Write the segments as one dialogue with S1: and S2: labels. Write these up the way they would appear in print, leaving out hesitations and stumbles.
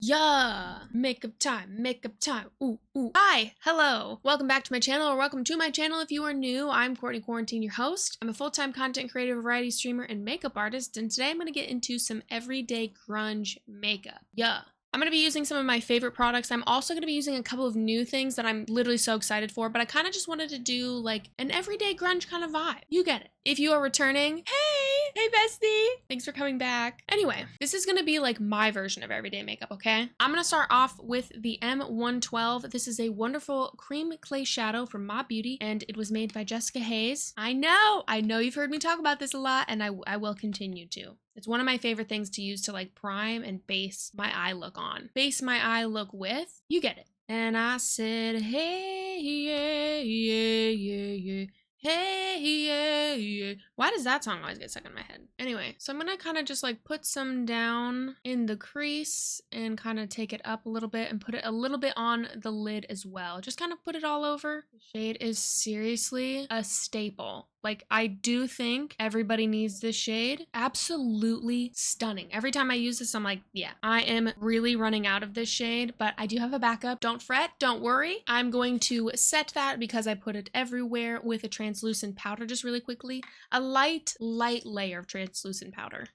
S1: Yeah, makeup time, ooh, ooh. Hi, hello, welcome back to my channel, or welcome to my channel if you are new. I'm Courtney Quarantine, your host. I'm a full-time content creator, variety streamer, and makeup artist, and today I'm gonna get into some everyday grunge makeup. Yeah. I'm going to be using some of my favorite products. I'm also going to be using a couple of new things that I'm literally so excited for, but I kind of just wanted to do like an everyday grunge kind of vibe. You get it. If you are returning, hey bestie, thanks for coming back. Anyway, this is going to be like my version of everyday makeup, okay? I'm going to start off with the M112. This is a wonderful cream clay shadow from Ma Beauty, and it was made by Jessica Hayes. I know you've heard me talk about this a lot, and I will continue to. It's one of my favorite things to use to like prime and base my eye look on. Base my eye look with, you get it. And I said, hey, yeah, yeah, yeah, yeah. Hey, yeah, yeah. Why does that song always get stuck in my head? Anyway, so I'm gonna kind of just like put some down in the crease and kind of take it up a little bit and put it a little bit on the lid as well. Just kind of put it all over. The shade is seriously a staple. Like, I do think everybody needs this shade. Absolutely stunning. Every time I use this, I'm like, yeah, I am really running out of this shade, but I do have a backup. Don't fret, don't worry. I'm going to set that because I put it everywhere with a translucent powder just really quickly. A light layer of translucent powder.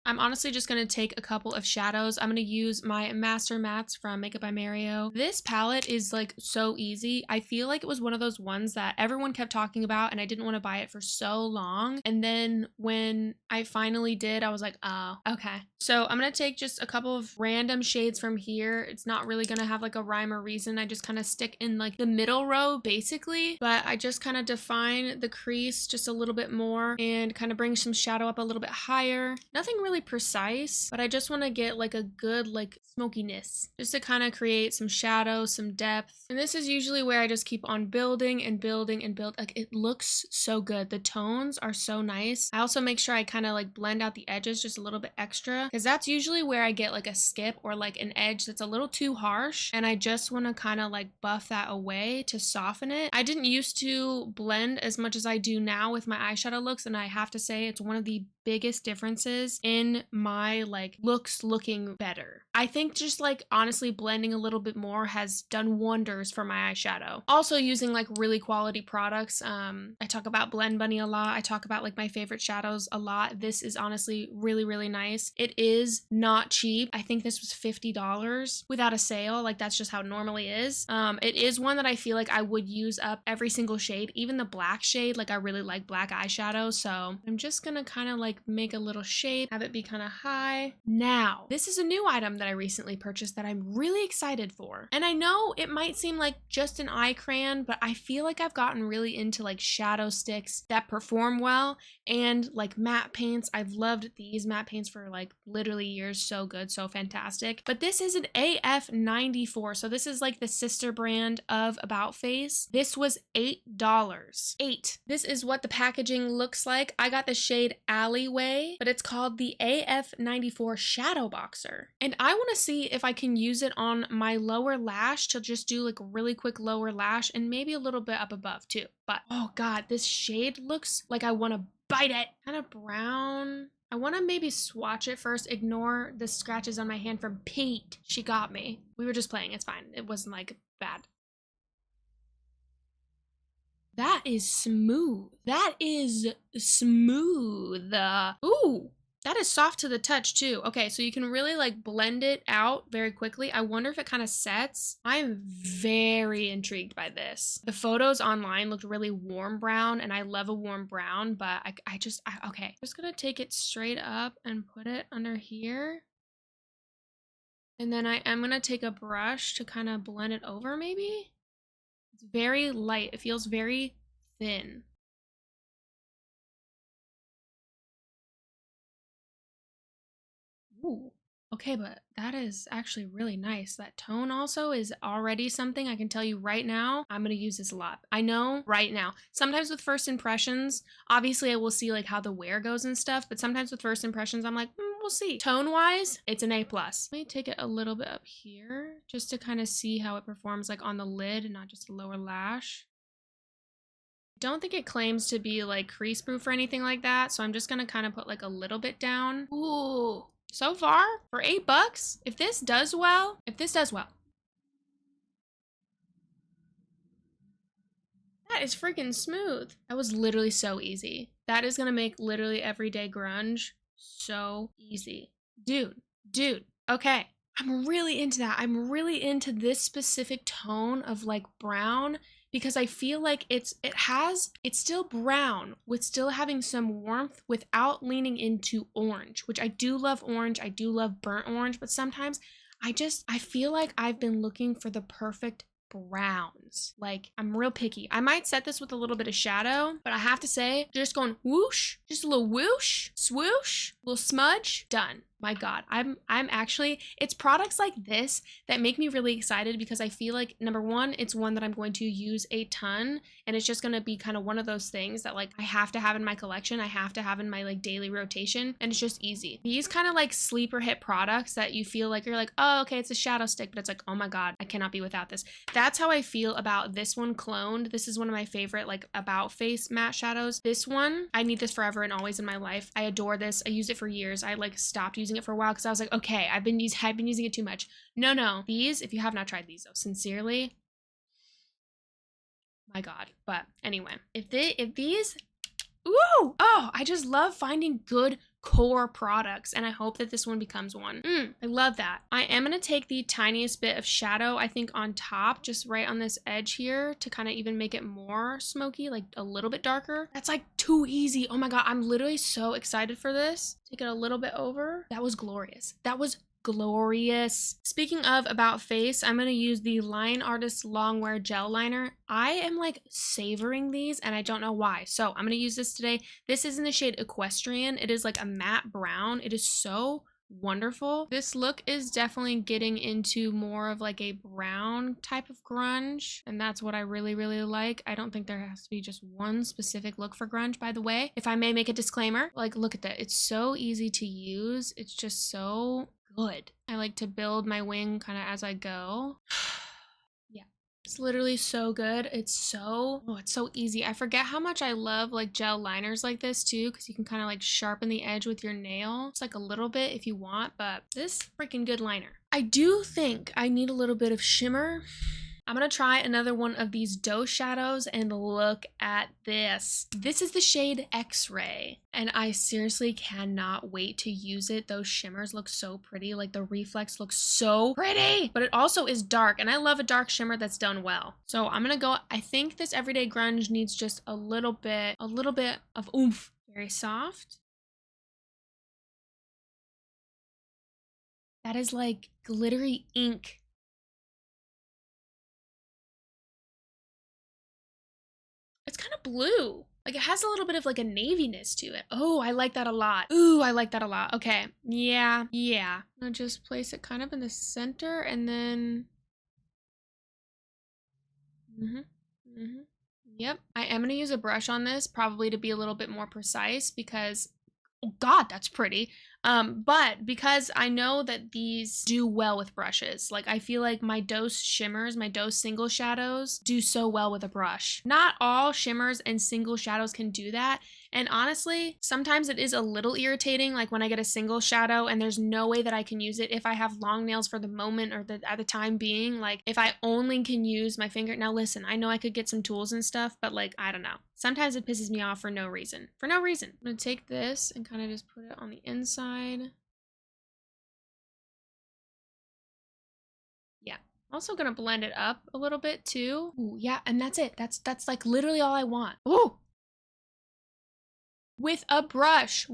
S1: I'm honestly just going to take a couple of shadows. I'm going to use my Master Mattes from Makeup by Mario. This palette is like so easy. I feel like it was one of those ones that everyone kept talking about and I didn't want to buy it for so long. And then when I finally did, I was like, oh, okay. So I'm going to take just a couple of random shades from here. It's not really going to have like a rhyme or reason. I just kind of stick in like the middle row basically, but I just kind of define the crease just a little bit more and kind of bring some shadow up a little bit higher. Nothing really precise, but I just want to get like a good like smokiness just to kind of create some shadow, some depth. And this is usually where I just keep on building and building and build. Like, it looks so good. The tones are so nice. I also make sure I kind of like blend out the edges just a little bit extra, because that's usually where I get like a skip or like an edge that's a little too harsh, and I just want to kind of like buff that away to soften it. I didn't used to blend as much as I do now with my eyeshadow looks, and I have to say it's one of the biggest differences in my like looks looking better. I think just like honestly blending a little bit more has done wonders for my eyeshadow. Also using like really quality products. I talk about Blend Bunny a lot. I talk about like my favorite shadows a lot. This is honestly really nice. It is not cheap. I think this was $50 without a sale. Like, that's just how it normally is. It is one that I feel like I would use up every single shade, even the black shade. Like, I really like black eyeshadow, so I'm just gonna kind of like make a little shade, have it be kind of high. Now, this is a new item that I recently purchased that I'm really excited for. And I know it might seem like just an eye crayon, but I feel like I've gotten really into like shadow sticks that perform well and like matte paints. I've loved these matte paints for like literally years. So good, so fantastic. But this is an AF94. So this is like the sister brand of About Face. This was $8. $8. This is what the packaging looks like. I got the shade Alleyway, but it's called the AF94 Shadow Boxer. And I want to see if I can use it on my lower lash to just do like a really quick lower lash and maybe a little bit up above too. But oh god, this shade looks like I want to bite it. Kind of brown. I want to maybe swatch it first. Ignore the scratches on my hand from Pete. She got me. We were just playing. It's fine. It wasn't like bad. That is smooth. That is smooth. Ooh, that is soft to the touch too. Okay, so you can really like blend it out very quickly. I wonder if it kind of sets. I am very intrigued by this. The photos online looked really warm brown, and I love a warm brown, but okay. Just gonna take it straight up and put it under here. And then I am gonna take a brush to kind of blend it over maybe. It's very light. It feels very thin. Ooh. Okay, but that is actually really nice. That tone also is already something I can tell you right now. I'm going to use this a lot. I know right now. Sometimes with first impressions, obviously I will see like how the wear goes and stuff, but sometimes with first impressions, I'm like, we'll see. Tone wise, it's an A+. Let me take it a little bit up here just to kind of see how it performs like on the lid and not just the lower lash. Don't think it claims to be like crease proof or anything like that, so I'm just gonna kind of put like a little bit down. Ooh, So far, for $8, if this does well, that is freaking smooth. That was literally so easy. That is gonna make literally everyday grunge so easy. Dude, okay. I'm really into that. I'm really into this specific tone of like brown because I feel like it's still brown with still having some warmth without leaning into orange, which I do love orange. I do love burnt orange, but sometimes I feel like I've been looking for the perfect browns. Like, I'm real picky. I might set this with a little bit of shadow, but I have to say, just going whoosh, just a little whoosh, swoosh, little smudge, done. My God, I'm actually, it's products like this that make me really excited because I feel like, number one, it's one that I'm going to use a ton, and it's just going to be kind of one of those things that like I have to have in my collection, I have to have in my like daily rotation, and it's just easy. These kind of like sleeper hit products that you feel like you're like, oh, okay, it's a shadow stick, but it's like, oh my God, I cannot be without this. That's how I feel about this one, Cloned. This is one of my favorite like about face matte shadows. This one, I need this forever and always in my life. I adore this. I use it for years. I like stopped using it for a while because I was like, okay, I've been using it too much. No, these, if you have not tried these though, sincerely, my God. But anyway, if these, ooh, oh, I just love finding good core products, and I hope that this one becomes one. I love that. I am gonna take the tiniest bit of shadow, I think, on top, just right on this edge here to kind of even make it more smoky, like a little bit darker. That's like too easy. Oh my God, I'm literally so excited for this. Take it a little bit over. That was glorious. That was glorious. Speaking of about face, I'm going to use the Line Artist Longwear Gel Liner. I am like savoring these and I don't know why. So I'm going to use this today. This is in the shade Equestrian. It is like a matte brown. It is so wonderful. This look is definitely getting into more of like a brown type of grunge, and that's what I really like. I don't think there has to be just one specific look for grunge, by the way. If I may make a disclaimer, like look at that. It's so easy to use. It's just so good. I like to build my wing kind of as I go. Yeah. It's literally so good. It's so easy. I forget how much I love like gel liners like this too, because you can kind of like sharpen the edge with your nail. It's like a little bit if you want, but this freaking good liner. I do think I need a little bit of shimmer. I'm gonna try another one of these doe shadows, and look at this. This is the shade X-Ray, and I seriously cannot wait to use it. Those shimmers look so pretty. Like the reflex looks so pretty, but it also is dark, and I love a dark shimmer that's done well. So I'm gonna go, I think this Everyday Grunge needs just a little bit of oomph. Very soft. That is like glittery ink. It's kind of blue. Like it has a little bit of like a naviness to it. Oh, I like that a lot. Ooh, I like that a lot. Okay. Yeah. I'll just place it kind of in the center and then. Yep. I am going to use a brush on this probably to be a little bit more precise because, oh God, that's pretty. But because I know that these do well with brushes, like I feel like my Dose shimmers, my Dose single shadows do so well with a brush. Not all shimmers and single shadows can do that. And honestly, sometimes it is a little irritating, like when I get a single shadow and there's no way that I can use it if I have long nails for the moment or at the time being, like if I only can use my finger. Now listen, I know I could get some tools and stuff, but like, I don't know. Sometimes it pisses me off for no reason. I'm gonna take this and kind of just put it on the inside. Yeah. Also gonna blend it up a little bit too. Ooh, yeah, and that's it. That's like literally all I want. Ooh. With a brush,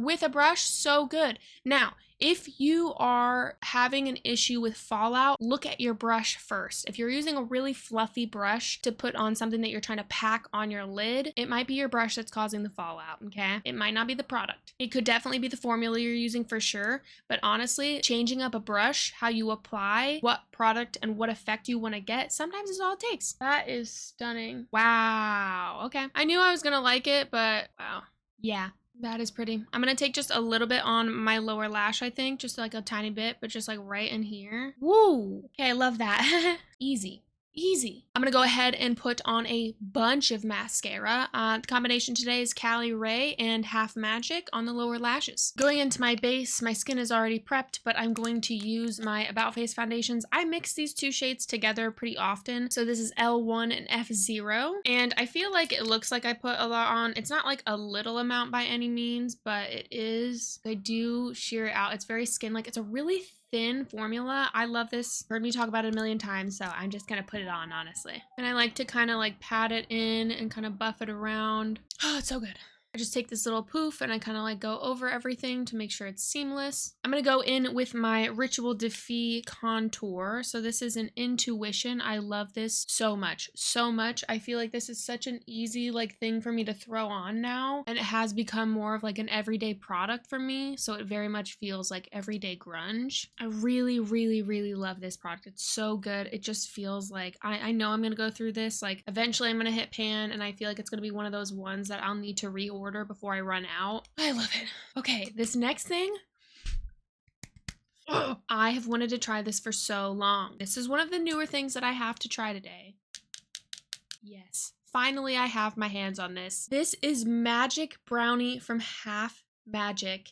S1: so good. Now, if you are having an issue with fallout, look at your brush first. If you're using a really fluffy brush to put on something that you're trying to pack on your lid, it might be your brush that's causing the fallout, okay? It might not be the product. It could definitely be the formula you're using for sure, but honestly, changing up a brush, how you apply, what product and what effect you want to get, sometimes is all it takes. That is stunning. Wow, okay. I knew I was gonna like it, but wow. Yeah, that is pretty. I'm gonna take just a little bit on my lower lash, I think, just like a tiny bit, but just like right in here. Woo! Okay, I love that. Easy. Easy. I'm gonna go ahead and put on a bunch of mascara. The combination today is Cali Ray and Half Magic on the lower lashes. Going into my base, my skin is already prepped, but I'm going to use my About Face foundations. I mix these two shades together pretty often. So this is L1 and F0. And I feel like it looks like I put a lot on. It's not like a little amount by any means, but it is. I do sheer it out. It's very skin-like. It's a really thin formula. I love this. Heard me talk about it a million times, so I'm just gonna put it on, honestly. And I like to kind of like pat it in and kind of buff it around. Oh, it's so good. I just take this little poof and I kind of like go over everything to make sure it's seamless. I'm going to go in with my Ritual Defy contour. So this is an Intuition. I love this so much, so much. I feel like this is such an easy like thing for me to throw on now. And it has become more of like an everyday product for me. So it very much feels like everyday grunge. I really, really, really love this product. It's so good. It just feels like I know I'm going to go through this. Like eventually I'm going to hit pan and I feel like it's going to be one of those ones that I'll need to reorder before I run out. I love it. Okay, this next thing. I have wanted to try this for so long. This is one of the newer things that I have to try today. Yes, finally I have my hands on this. This is Magic Brownie from Half Magic.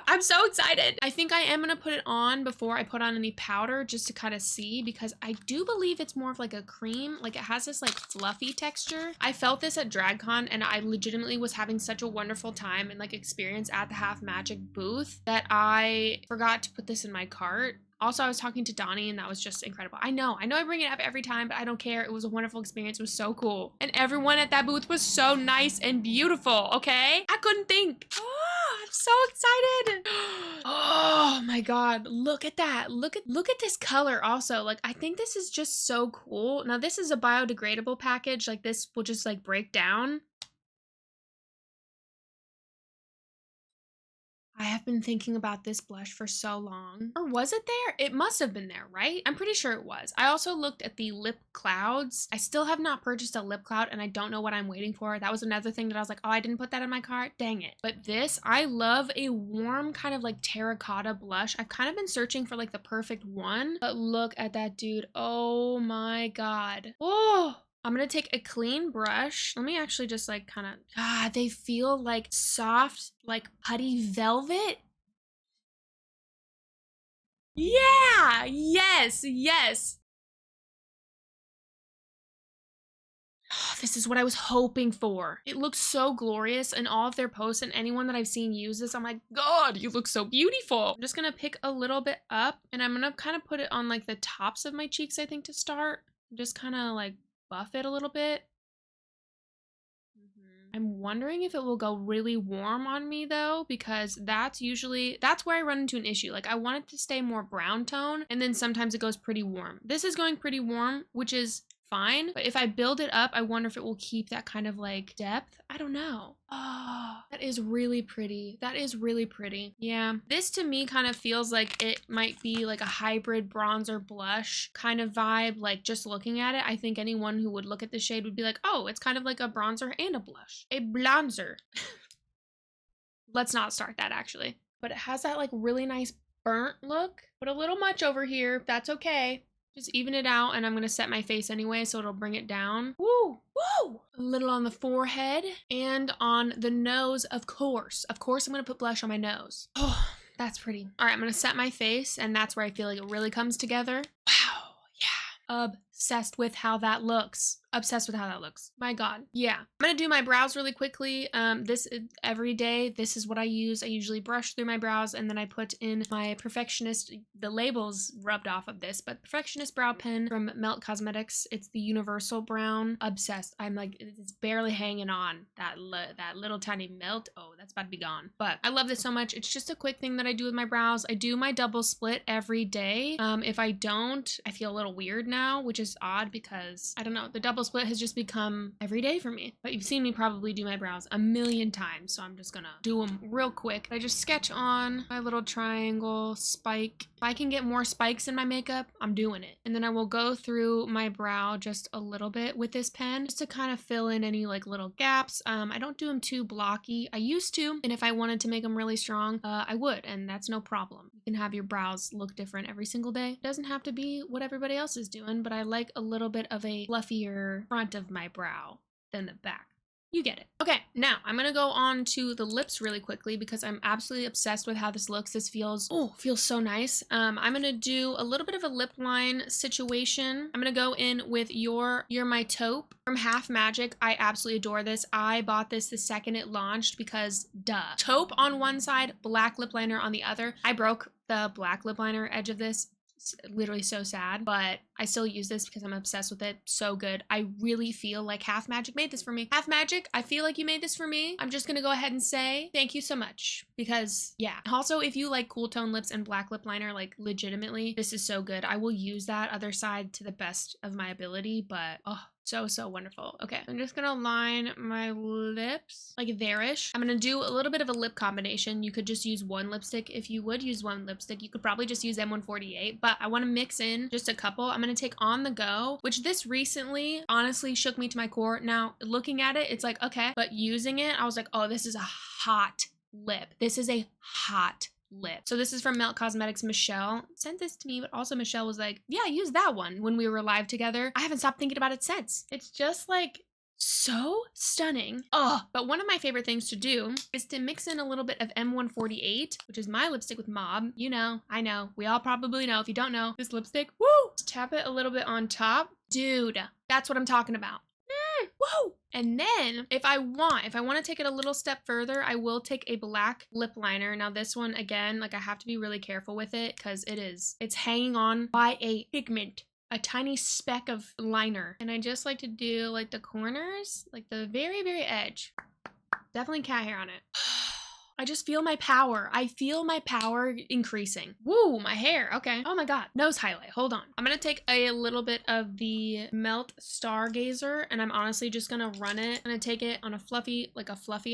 S1: I'm so excited. I think I am gonna put it on before I put on any powder just to kind of see, because I do believe it's more of like a cream. Like it has this like fluffy texture. I felt this at DragCon and I legitimately was having such a wonderful time and like experience at the Half Magic booth that I forgot to put this in my cart. Also, I was talking to Donnie and that was just incredible. I know I bring it up every time, but I don't care. It was a wonderful experience. It was so cool. And everyone at that booth was so nice and beautiful, okay? I couldn't think. Oh, I'm so excited. Oh my God, look at that. Look at this color also. Like, I think this is just so cool. Now, this is a biodegradable package. Like, this will just like break down. I have been thinking about this blush for so long. Or was it there? It must have been there, right? I'm pretty sure it was. I also looked at the lip clouds. I still have not purchased a lip cloud and I don't know what I'm waiting for. That was another thing that I was like, oh, I didn't put that in my cart. Dang it. But this, I love a warm kind of like terracotta blush. I've kind of been searching for like the perfect one, but look at that dude. Oh my God. Oh. I'm gonna take a clean brush. Let me actually just like kind of, they feel like soft, like putty velvet. Yeah, yes, yes. Oh, this is what I was hoping for. It looks so glorious in all of their posts, and anyone that I've seen use this, I'm like, God, you look so beautiful. I'm just gonna pick a little bit up and I'm gonna kind of put it on like the tops of my cheeks, I think, to start. Just kind of like buff it a little bit. I'm wondering if it will go really warm on me though, because that's where I run into an issue. Like I want it to stay more brown tone and then sometimes it goes pretty warm. This is going pretty warm, which is fine. But if I build it up, I wonder if it will keep that kind of like depth. I don't know. Oh, that is really pretty. That is really pretty. Yeah. This to me kind of feels like it might be like a hybrid bronzer blush kind of vibe. Like just looking at it, I think anyone who would look at the shade would be like, oh, it's kind of like a bronzer and a blush. A bronzer. Let's not start that actually. But it has that like really nice burnt look, but a little much over here. That's okay. Just even it out, and I'm gonna set my face anyway, so it'll bring it down. Woo! Woo! A little on the forehead and on the nose, of course. Of course, I'm gonna put blush on my nose. Oh, that's pretty. All right, I'm gonna set my face, and that's where I feel like it really comes together. Wow, yeah. Obsessed with how that looks. Obsessed with how that looks. My God. Yeah. I'm gonna do my brows really quickly. Every day, this is what I use. I usually brush through my brows and then I put in my Perfectionist, the labels rubbed off of this, but Perfectionist brow pen from Melt Cosmetics. It's the universal brown. Obsessed. I'm like, it's barely hanging on. That little tiny melt. Oh, that's about to be gone. But I love this so much. It's just a quick thing that I do with my brows. I do my double split every day. If I don't, I feel a little weird now, which is odd because I don't know, the double split has just become every day for me. But you've seen me probably do my brows a million times, so I'm just gonna do them real quick. I just sketch on my little triangle spike. If I can get more spikes in my makeup, I'm doing it. And then I will go through my brow just a little bit with this pen just to kind of fill in any like little gaps. I don't do them too blocky. I used to, and if I wanted to make them really strong, I would, and that's no problem can have your brows look different every single day. It doesn't have to be what everybody else is doing, but I like a little bit of a fluffier front of my brow than the back. You get it. Okay, now I'm gonna go on to the lips really quickly because I'm absolutely obsessed with how this looks. This feels so nice. I'm gonna do a little bit of a lip line situation. I'm gonna go in with You're My Taupe from Half Magic. I absolutely adore this. I bought this the second it launched because duh. Taupe on one side, black lip liner on the other. I broke the black lip liner edge of this. It's literally so sad, but I still use this because I'm obsessed with it. So good. I really feel like Half Magic made this for me. Half Magic, I feel like you made this for me. I'm just gonna go ahead and say thank you so much because yeah. Also, if you like cool tone lips and black lip liner, like legitimately, this is so good. I will use that other side to the best of my ability, but oh, so wonderful. Okay, I'm just gonna line my lips like there-ish. I'm gonna do a little bit of a lip combination. You could just use one lipstick. If you would use one lipstick, you could probably just use M148, but I wanna mix in just a couple. I'm gonna take On The Go, which this recently honestly shook me to my core. Now, looking at it, it's like, okay, but using it, I was like, oh, this is a hot lip. This is a hot lip. So this is from Melt Cosmetics. Michelle sent this to me, but also Michelle was like, yeah, use that one when we were live together. I haven't stopped thinking about it since. It's just like so stunning. Oh, but one of my favorite things to do is to mix in a little bit of M148, which is my lipstick with Mob. You know, I know, we all probably know. If you don't know, this lipstick, woo! Tap it a little bit on top. Dude, that's what I'm talking about. Whoa! And then if I want to take it a little step further, I will take a black lip liner. Now this one, again, like I have to be really careful with it because it's hanging on by a pigment, a tiny speck of liner. And I just like to do like the corners, like the very, very edge. Definitely cat hair on it. I just feel my power. I feel my power increasing. Woo, my hair. Okay. Oh my God. Nose highlight. Hold on. I'm gonna take a little bit of the Melt Stargazer and I'm honestly just gonna run it. I'm gonna take it on a fluffy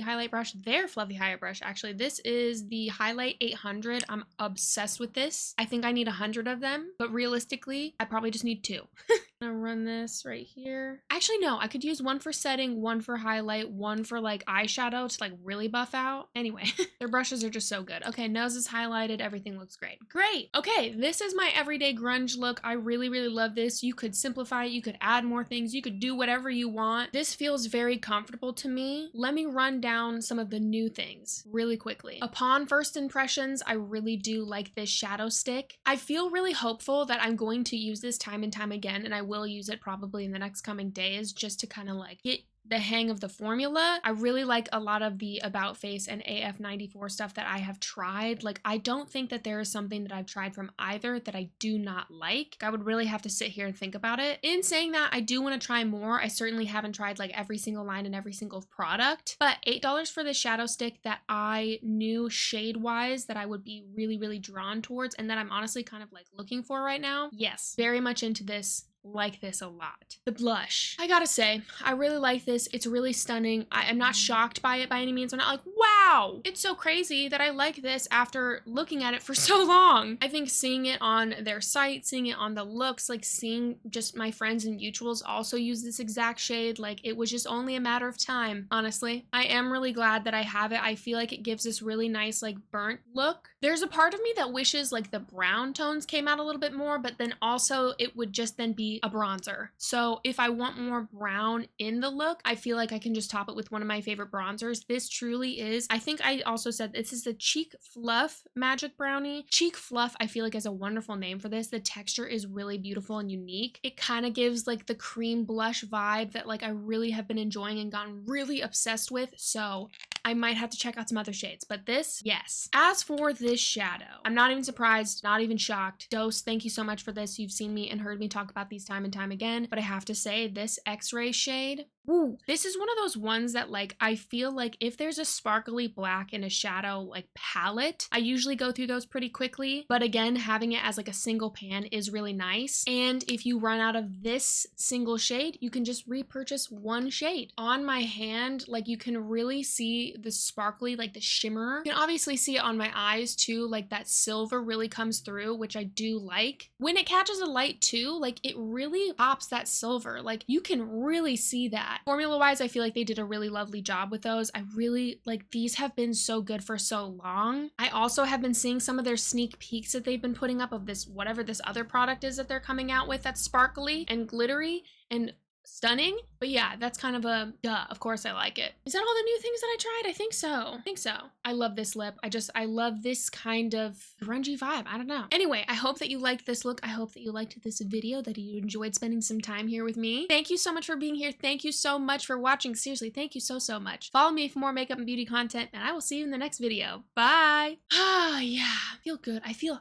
S1: highlight brush. Their fluffy highlight brush. Actually, this is the Highlight 800. I'm obsessed with this. I think I need 100 of them, but realistically, I probably just need 2. I'm gonna run this right here. Actually, no, I could use one for setting, one for highlight, one for like eyeshadow to like really buff out. Anyway, their brushes are just so good. Okay, nose is highlighted. Everything looks great. Great. Okay, this is my everyday grunge look. I really, really love this. You could simplify it. You could add more things. You could do whatever you want. This feels very comfortable to me. Let me run down some of the new things really quickly. Upon first impressions, I really do like this shadow stick. I feel really hopeful that I'm going to use this time and time again, and I will use it probably in the next coming days just to kind of like get the hang of the formula. I really like a lot of the About Face and AF94 stuff that I have tried. Like, I don't think that there is something that I've tried from either that I do not like. I would really have to sit here and think about it. In saying that, I do want to try more. I certainly haven't tried like every single line and every single product, but $8 for this shadow stick that I knew shade-wise that I would be really, really drawn towards and that I'm honestly kind of like looking for right now. Yes, very much into this. Like this a lot. The blush. I gotta say, I really like this. It's really stunning. I am not shocked by it by any means. I'm not like, wow, it's so crazy that I like this after looking at it for so long. I think seeing it on their site, seeing it on the looks, like seeing just my friends and mutuals also use this exact shade, like it was just only a matter of time, honestly. I am really glad that I have it. I feel like it gives this really nice like burnt look. There's a part of me that wishes like the brown tones came out a little bit more, but then also it would just then be a bronzer. So if I want more brown in the look, I feel like I can just top it with one of my favorite bronzers. This truly is, I think I also said this is the Cheek Fluff Magic Brownie. Cheek Fluff, I feel like is a wonderful name for this. The texture is really beautiful and unique. It kind of gives like the cream blush vibe that like I really have been enjoying and gotten really obsessed with. So I might have to check out some other shades, but this, yes. As for this shadow, I'm not even surprised, not even shocked. Dose, thank you so much for this. You've seen me and heard me talk about these time and time again, but I have to say this X-ray shade, woo, this is one of those ones that like I feel like if there's a sparkly black in a shadow like palette, I usually go through those pretty quickly, but again, having it as like a single pan is really nice. And if you run out of this single shade, you can just repurchase one shade. On my hand, like you can really see the sparkly, like the shimmer. You can obviously see it on my eyes too, like that silver really comes through, which I do like. When it catches a light too, like it really pops that silver, like you can really see that. that. Formula-wise, I feel like they did a really lovely job with those. I really, like, these have been so good for so long. I also have been seeing some of their sneak peeks that they've been putting up of this, whatever this other product is that they're coming out with that's sparkly and glittery and stunning. But yeah, that's kind of a duh. Of course I like it. Is that all the new things that I tried? I think so. I love this lip. I love this kind of grungy vibe. I don't know. Anyway, I hope that you liked this look. I hope that you liked this video, that you enjoyed spending some time here with me. Thank you so much for being here. Thank you so much for watching. Seriously, thank you so, so much. Follow me for more makeup and beauty content, and I will see you in the next video. Bye. Ah, yeah. I feel good. I feel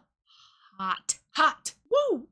S1: hot. Hot. Woo!